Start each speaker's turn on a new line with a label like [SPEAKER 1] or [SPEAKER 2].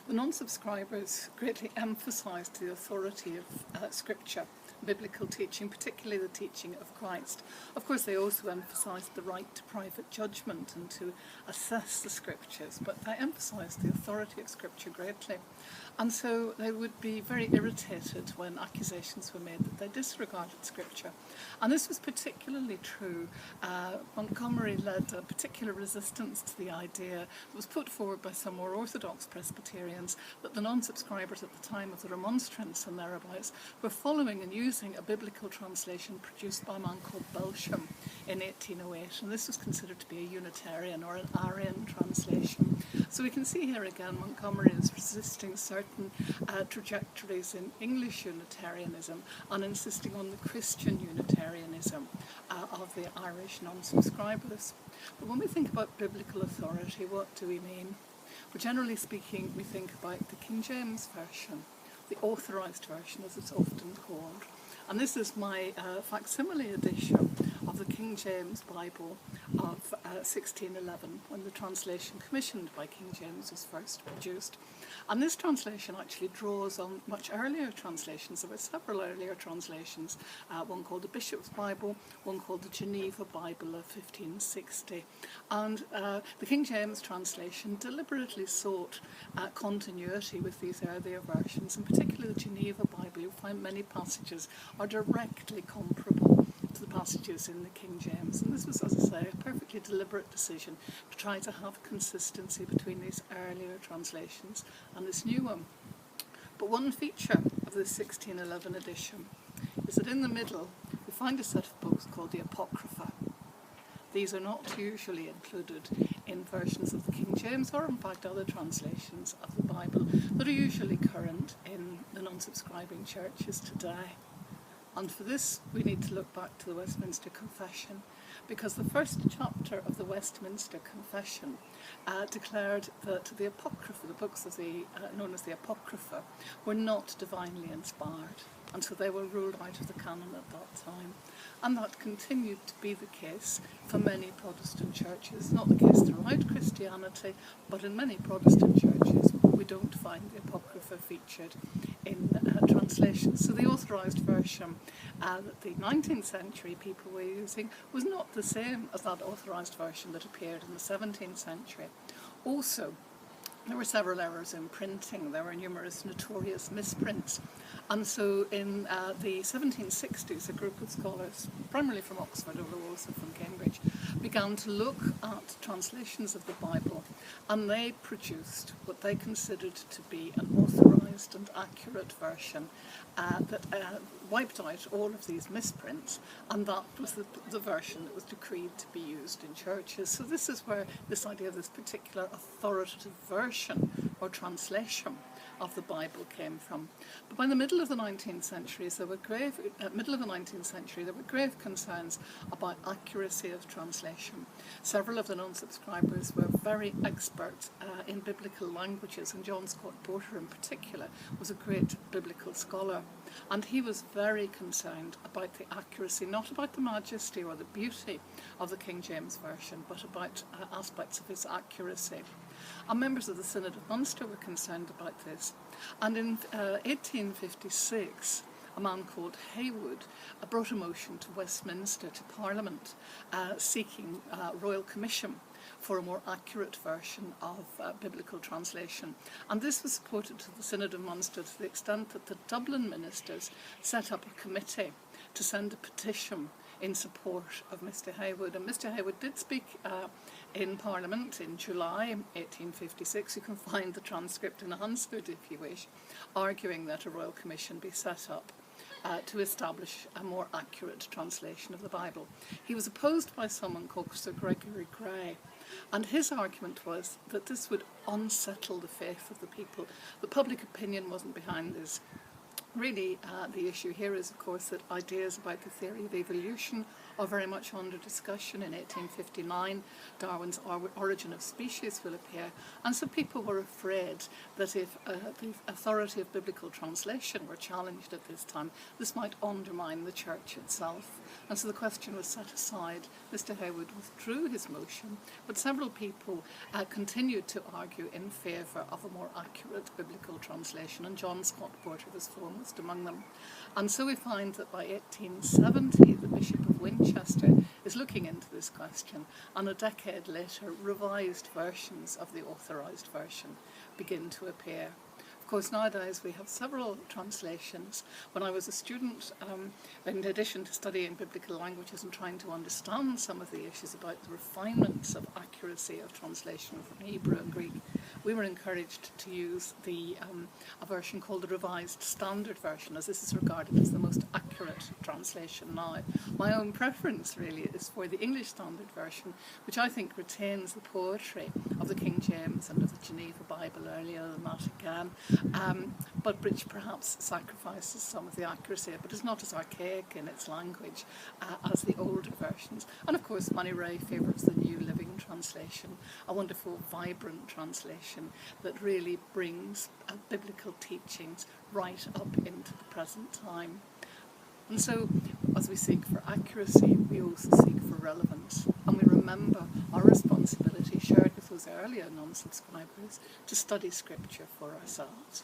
[SPEAKER 1] The non-subscribers greatly emphasised the authority of Scripture, biblical teaching, particularly the teaching of Christ. Of course, they also emphasised the right to private judgment and to assess the Scriptures, but they emphasised the authority of Scripture greatly. And so they would be very irritated when accusations were made that they disregarded Scripture. And this was particularly true. Montgomery led a particular resistance to the idea that was put forward by some more orthodox Presbyterians that the non-subscribers at the time of the Remonstrance and thereabouts were following and using a biblical translation produced by a man called Belsham in 1808, and this was considered to be a Unitarian or an Arian translation. So we can see here again Montgomery is resisting certain trajectories in English Unitarianism and insisting on the Christian Unitarianism of the Irish non-subscribers. But when we think about biblical authority, what do we mean? Well, generally speaking, we think about the King James Version, the authorised version as it's often called. And this is my facsimile edition of the King James Bible of 1611, when the translation commissioned by King James was first produced. And this translation actually draws on much earlier translations. There were several earlier translations, one called the Bishop's Bible, one called the Geneva Bible of 1560. And the King James translation deliberately sought continuity with these earlier versions. In particular, the Geneva Bible, you'll find many passages are directly comparable to the passages in the King James. And this was, as I say, a perfectly deliberate decision to try to have consistency between these earlier translations and this new one. But one feature of the 1611 edition is that in the middle we find a set of books called the Apocrypha. These are not usually included in versions of the King James or in fact other translations of the Bible that are usually current in the non-subscribing churches today. And for this we need to look back to the Westminster Confession, because the first chapter of the Westminster Confession declared that the Apocrypha, the books of known as the Apocrypha, were not divinely inspired, and so they were ruled out of the canon at that time. And that continued to be the case for many Protestant churches. Not the case throughout Christianity, but in many Protestant churches we don't find the Apocrypha featured in translations. So the authorised version that the 19th century people were using was not the same as that authorised version that appeared in the 17th century. Also, there were several errors in printing. There were numerous notorious misprints. And so in the 1760s, a group of scholars, primarily from Oxford, although also from Cambridge, began to look at translations of the Bible, and they produced what they considered to be an authorised and accurate version that wiped out all of these misprints, and that was the version that was decreed to be used in churches. So this is where this idea of this particular authoritative version or translation of the Bible came from. But by the middle of the 19th century, there were grave concerns about accuracy of translation. Several of the non-subscribers were very expert in biblical languages, and John Scott Porter in particular was a great biblical scholar. And he was very concerned about the accuracy, not about the majesty or the beauty of the King James Version, but about aspects of its accuracy. And members of the Synod of Munster were concerned about this. And in 1856, a man called Haywood brought a motion to Westminster, to Parliament, seeking royal commission for a more accurate version of biblical translation. And this was supported to the Synod of Munster to the extent that the Dublin ministers set up a committee to send a petition in support of Mr. Haywood. And Mr. Haywood did speak in Parliament in July 1856. You can find the transcript in Hansford if you wish, arguing that a royal commission be set up to establish a more accurate translation of the Bible. He was opposed by someone called Sir Gregory Gray, and his argument was that this would unsettle the faith of the people. The public opinion wasn't behind this. Really, the issue here is, of course, that ideas about the theory of evolution are very much under discussion. In 1859, Darwin's Origin of Species will appear, and so people were afraid that if the authority of biblical translation were challenged at this time, this might undermine the church itself. And so the question was set aside. Mr. Hayward withdrew his motion, but several people continued to argue in favour of a more accurate biblical translation, and John Scott Porter was foremost among them. And so we find that by 1870, the Bishop of Winchester is looking into this question, and a decade later, revised versions of the authorised version begin to appear. Of course, nowadays we have several translations. When I was a student, in addition to studying biblical languages and trying to understand some of the issues about the refinements of accuracy of translation from Hebrew and Greek, we were encouraged to use a version called the Revised Standard Version, as this is regarded as the most accurate translation now. My own preference really is for the English Standard Version, which I think retains the poetry of the King James and of the Geneva Bible earlier than that again, but which perhaps sacrifices some of the accuracy, but is not as archaic in its language as the older versions. And of course, Moneyreagh favours the New Living Translation, a wonderful, vibrant translation that really brings biblical teachings right up into the present time. And so, as we seek for accuracy, we also seek for relevance, and we remember our responsibility shared with those earlier non-subscribers to study Scripture for ourselves.